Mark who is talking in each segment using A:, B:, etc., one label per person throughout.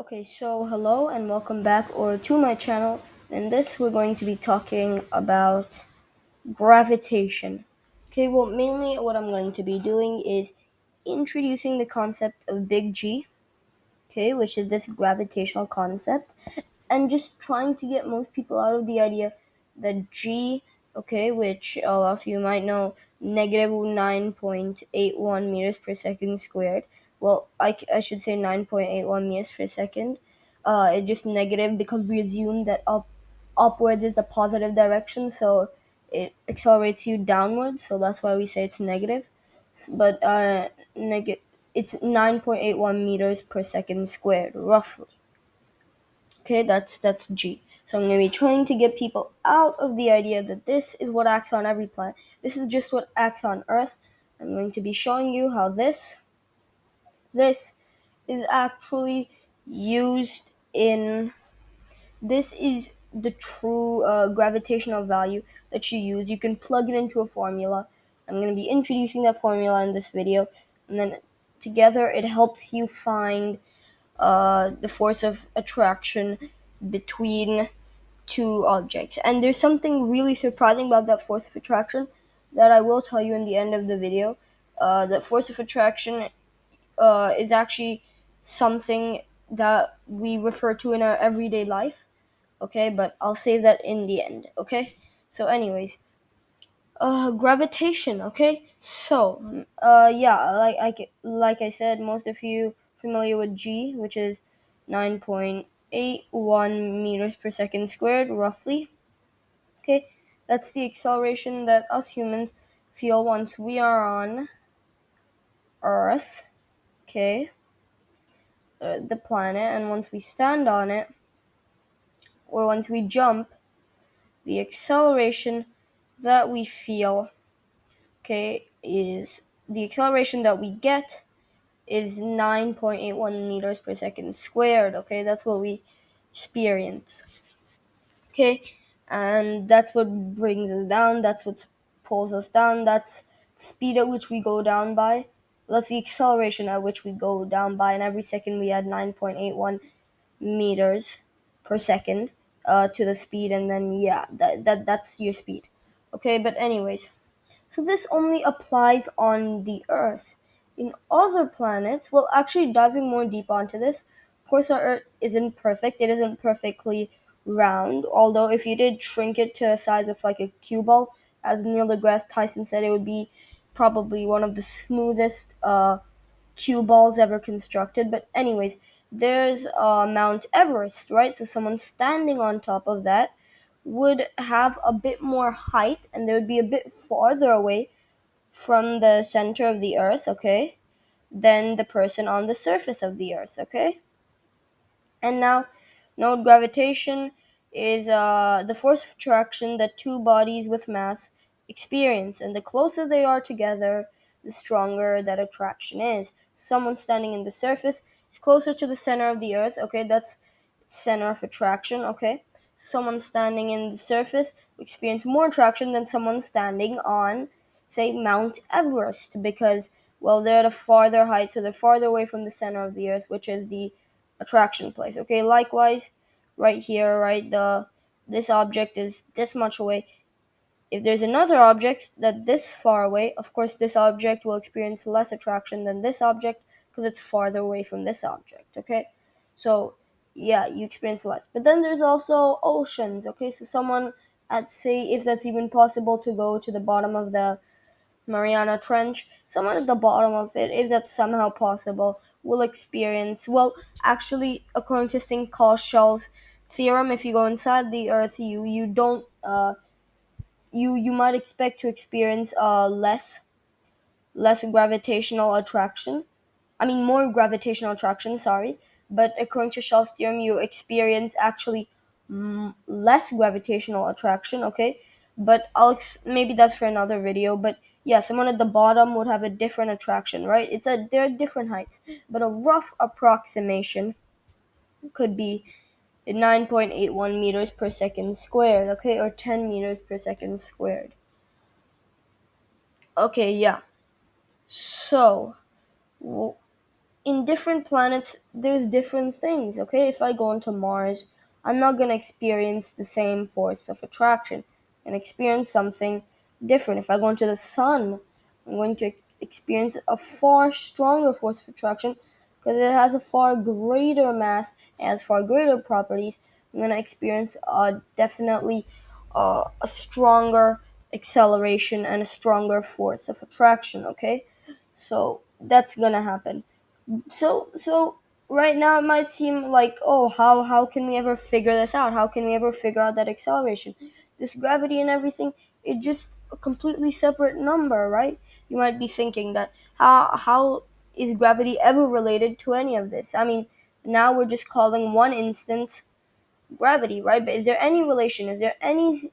A: Okay, so hello and welcome back or to my channel. In this we're going to be talking about gravitation. Okay, well mainly what I'm going to be doing is introducing the concept of big G, okay, which is this gravitational concept, and just trying to get most people out of the idea that G, okay, which a lot of you might know, negative 9.81 meters per second squared. Well, I should say 9.81 meters per second. It's just negative because we assume that upwards is the positive direction, so it accelerates you downwards. So that's why we say it's negative. But it's 9.81 meters per second squared, roughly. Okay, that's G. So I'm going to be trying to get people out of the idea that this is what acts on every planet. This is just what acts on Earth. I'm going to be showing you how this is actually used in. This is the true gravitational value that you use. You can plug it into a formula. I'm going to be introducing that formula in this video, and then together it helps you find the force of attraction between two objects. And there's something really surprising about that force of attraction that I will tell you in the end of the video. That force of attraction is actually something that we refer to in our everyday life. Okay, but I'll save that in the end. Okay, so anyways, gravitation. Okay, so yeah, like I said, most of you familiar with G, which is 9.81 meters per second squared, roughly. Okay, that's the acceleration that us humans feel once we are on Earth. Okay, the planet, and once we stand on it, or once we jump, the acceleration that we feel, okay, is the acceleration that we get is 9.81 meters per second squared. Okay, that's what we experience. Okay, and that's what brings us down. That's what pulls us down. That's speed at which we go down by. That's the acceleration at which we go down by. And every second we add 9.81 meters per second to the speed, and then yeah, that's your speed. Okay, but anyways, so this only applies on the Earth. In other planets, well, actually diving more deep onto this, of course our Earth isn't perfect. It isn't perfectly round, although if you did shrink it to a size of like a cue ball, as Neil deGrasse Tyson said, it would be probably one of the smoothest cue balls ever constructed. But anyways, there's Mount Everest, right? So someone standing on top of that would have a bit more height, and they would be a bit farther away from the center of the earth, okay, than the person on the surface of the earth, okay? And now, note gravitation is the force of attraction that two bodies with mass experience, and the closer they are together, the stronger that attraction is. Someone standing in the surface is closer to the center of the earth, okay, that's center of attraction, okay? Someone standing in the surface will experience more attraction than someone standing on, say, Mount Everest, because, well, they're at a farther height, so they're farther away from the center of the earth, which is the attraction place. Okay, likewise, right here, right, this object is this much away. If there's another object that this far away, of course this object will experience less attraction than this object because it's farther away from this object. Okay, so yeah, you experience less. But then there's also oceans. Okay, so someone at, say, if that's even possible to go to the bottom of the Mariana Trench, someone at the bottom of it, if that's somehow possible, will experience, well, actually, according to this thing called Shell's theorem, if you go inside the Earth, you don't you might expect to experience less gravitational attraction. I mean, more gravitational attraction, sorry. But according to Shell's theorem, you experience actually less gravitational attraction, okay? But maybe that's for another video. But yeah, someone at the bottom would have a different attraction, right? They're different heights. But a rough approximation could be 9.81 meters per second squared, okay? Or 10 meters per second squared. Okay, yeah. So, in different planets there's different things. Okay, if I go into Mars, I'm not going to experience the same force of attraction and experience something different. If I go into the sun, I'm going to experience a far stronger force of attraction because it has a far greater mass and has far greater properties. I'm going to experience definitely a stronger acceleration and a stronger force of attraction. Okay, so that's gonna happen. So right now it might seem like, oh, how can we ever figure this out? How can we ever figure out that acceleration? This gravity and everything, it's just a completely separate number, right? You might be thinking that how is gravity ever related to any of this? I mean, now we're just calling one instant gravity, right? But is there any relation? Is there any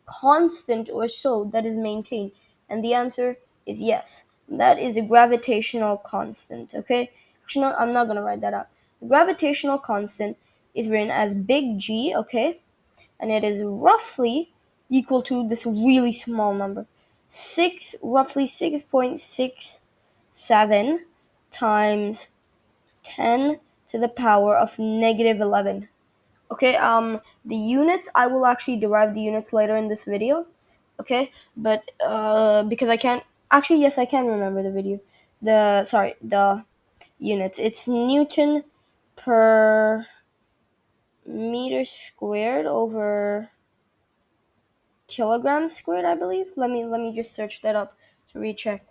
A: constant or so that is maintained? And the answer is yes. That is a gravitational constant, okay? Actually, no, I'm not going to write that out. The gravitational constant is written as big G, okay? And it is roughly equal to this really small number. Roughly 6.67 times 10 to the power of negative 11. Okay, the units, I will actually derive the units later in this video. Okay, but because I can't, actually, yes, I can remember the video. The units. It's Newton per meter squared over kilogram squared, I believe. Let me just search that up to recheck.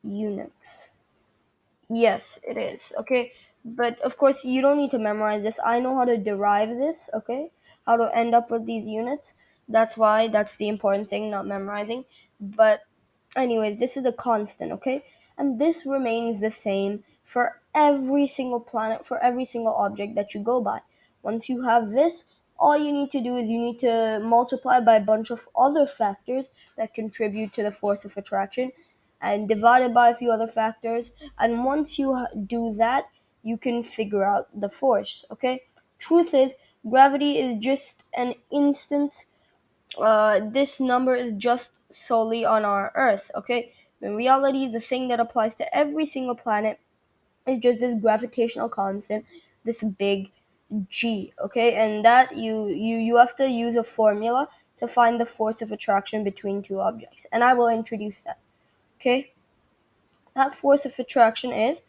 A: Units. Yes, it is. Okay. But of course, you don't need to memorize this. I know how to derive this, okay? How to end up with these units. That's why that's the important thing, not memorizing. But, anyways, this is a constant, okay? And this remains the same for every single planet, for every single object that you go by. Once you have this, all you need to do is you need to multiply by a bunch of other factors that contribute to the force of attraction and divide it by a few other factors. And once you do that, you can figure out the force, okay? Truth is, gravity is just an instant. This number is just solely on our Earth, okay? In reality, the thing that applies to every single planet is just this gravitational constant, this big G, okay? And that you have to use a formula to find the force of attraction between two objects. And I will introduce that, okay? That force of attraction is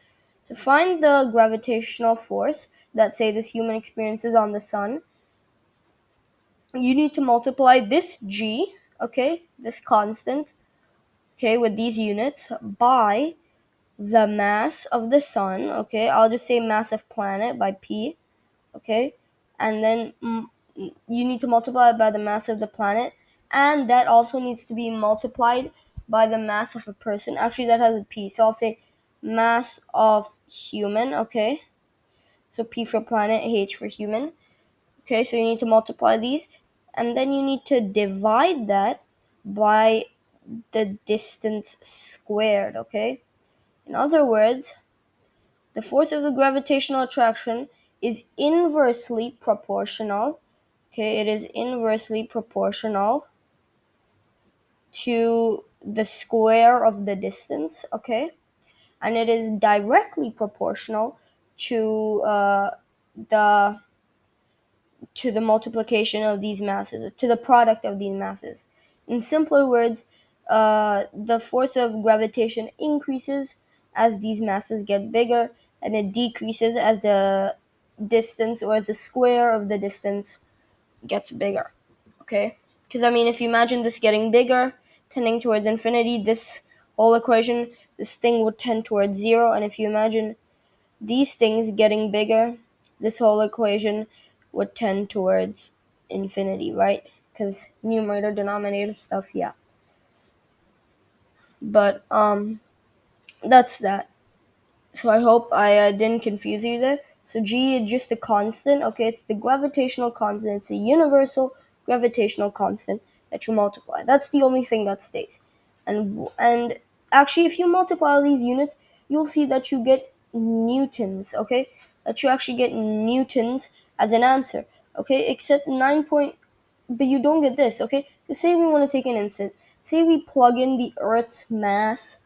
A: to find the gravitational force that, say, this human experiences on the sun. You need to multiply this G, okay, this constant, okay, with these units by the mass of the sun, okay. I'll just say mass of planet by P, okay, and then you need to multiply it by the mass of the planet, and that also needs to be multiplied by the mass of a person. Actually, that has a P, so I'll say mass of human, okay. So P for planet, H for human. Okay, so you need to multiply these, and then you need to divide that by the distance squared, okay? In other words, the force of the gravitational attraction is inversely proportional. Okay, it is inversely proportional to the square of the distance, okay? And it is directly proportional to the multiplication of these masses, to the product of these masses. In simpler words, the force of gravitation increases as these masses get bigger, and it decreases as the distance or as the square of the distance gets bigger. Okay? Because, I mean, if you imagine this getting bigger, tending towards infinity, this whole equation, this thing would tend towards zero. And if you imagine these things getting bigger, this whole equation would tend towards infinity, right? Because numerator, denominator stuff, yeah. But that's that. So I hope I didn't confuse you there. So G is just a constant, okay? It's the gravitational constant. It's a universal gravitational constant that you multiply. That's the only thing that stays. And actually, if you multiply all these units, you'll see that you get newtons, okay? That you actually get newtons as an answer, okay? Except 9 point, but you don't get this, okay? So say we want to take an instant. Say we plug in the Earth's mass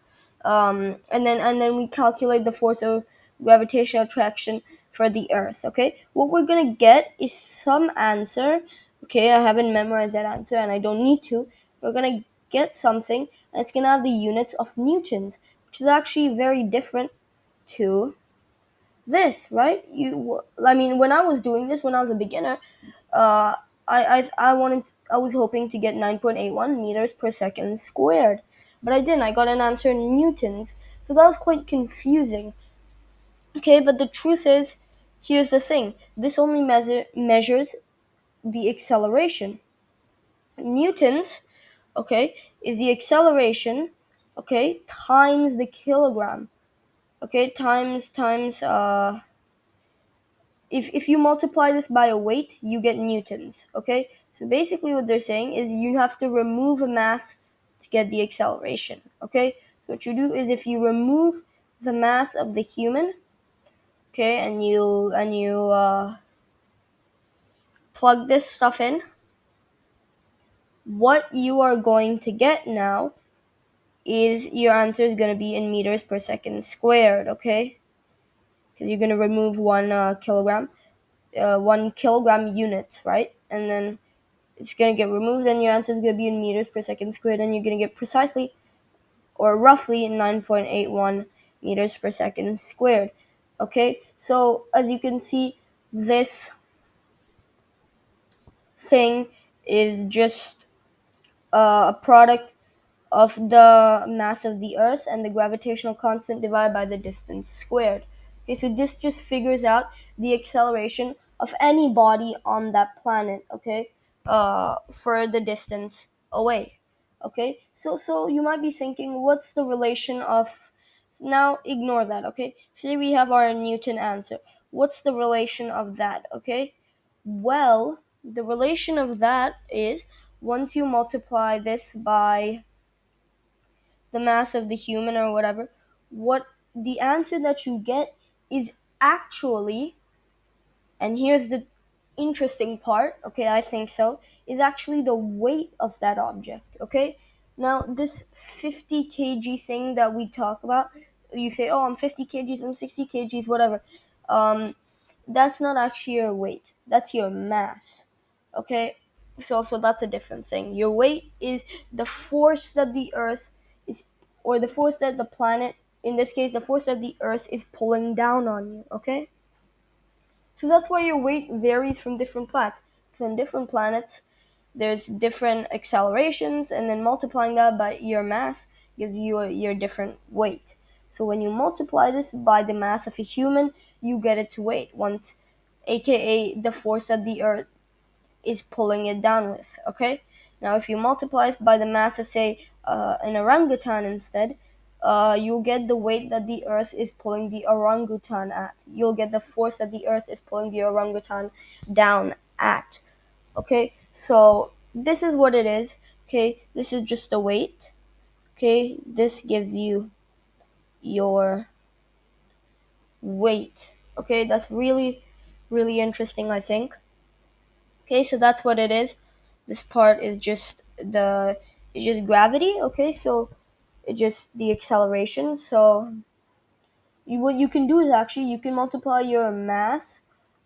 A: and then we calculate the force of gravitational attraction for the Earth. Okay, what we're gonna get is some answer. Okay, I haven't memorized that answer, and I don't need to. We're gonna get something, and it's gonna have the units of newtons, which is actually very different to this, right? I mean, when I was doing this, when I was a beginner, uh, I was hoping to get 9.81 meters per second squared, but I didn't. I got an answer in newtons, so that was quite confusing. Okay, but the truth is, here's the thing: this only measures the acceleration. Newtons, okay, is the acceleration, okay, times the kilogram, okay, times if you multiply this by a weight, you get newtons. Okay, so basically what they're saying is you have to remove a mass to get the acceleration. Okay, so what you do is if you remove the mass of the human, okay, and you plug this stuff in, what you are going to get now is your answer is going to be in meters per second squared. Okay, because you're going to remove 1 kilogram, 1 kilogram units, right? And then it's going to get removed, and your answer is going to be in meters per second squared, and you're going to get precisely or roughly 9.81 meters per second squared. Okay, so as you can see, this thing is just a product of the mass of the Earth and the gravitational constant divided by the distance squared. Okay, so this just figures out the acceleration of any body on that planet, okay, for the distance away. Okay, so you might be thinking, what's the relation of? Now ignore that. Okay, say we have our Newton answer. What's the relation of that? Okay, well, the relation of that is once you multiply this by the mass of the human or whatever, what the answer that you get is actually, and here's the interesting part, okay, I think so, is actually the weight of that object, okay? Now, this 50 kg thing that we talk about, you say, oh, I'm 50 kgs, I'm 60 kgs, whatever. Um, that's not actually your weight, that's your mass, okay? So that's a different thing. Your weight is the force that the Earth is, or the force that the planet, in this case, the force that the Earth is pulling down on you, okay? So that's why your weight varies from different planets. Because on different planets, there's different accelerations, and then multiplying that by your mass gives you your different weight. So when you multiply this by the mass of a human, you get its weight, once, aka the force that the Earth is pulling it down with. Okay. Now, if you multiply it by the mass of, say, an orangutan instead, you'll get the weight that the Earth is pulling the orangutan at. You'll get the force that the Earth is pulling the orangutan down at. Okay. So this is what it is. Okay. This is just the weight. Okay. This gives you your weight. Okay. That's really, really interesting, I think. Okay, so that's what it is. This part is just gravity. Okay, so it's just the acceleration. So what you can do is actually you can multiply your mass,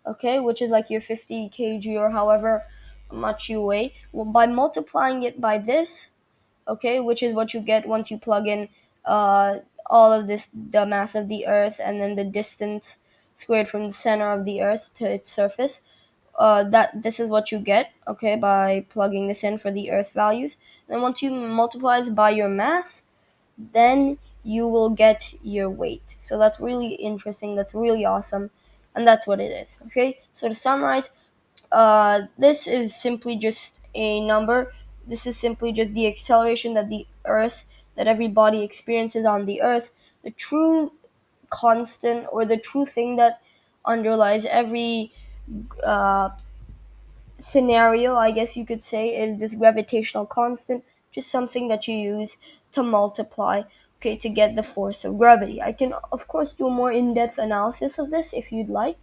A: okay, which is like your 50 kg or however much you weigh, well, by multiplying it by this, okay, which is what you get once you plug in uh, all of this, the mass of the Earth and then the distance squared from the center of the Earth to its surface. That this is what you get, okay, by plugging this in for the Earth values. And once you multiply this by your mass, then you will get your weight. So that's really interesting. That's really awesome, and that's what it is. Okay. So to summarize, this is simply just a number. This is simply just the acceleration that the Earth, that every body experiences on the Earth. The true constant, or the true thing that underlies every uh, scenario, I guess you could say, is this gravitational constant, just something that you use to multiply, okay, to get the force of gravity. I can, of course, do a more in-depth analysis of this if you'd like,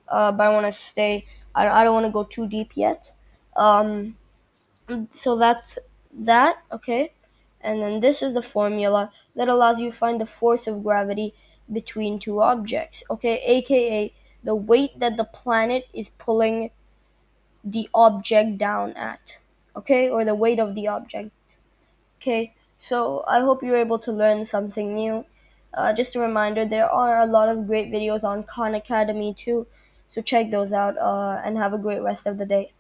A: but I want to stay, I don't want to go too deep yet. So that's that, okay? And then this is the formula that allows you to find the force of gravity between two objects, okay, aka the weight that the planet is pulling the object down at, okay, or the weight of the object. Okay, so I hope you're able to learn something new. Just a reminder, there are a lot of great videos on Khan Academy too, so check those out and have a great rest of the day.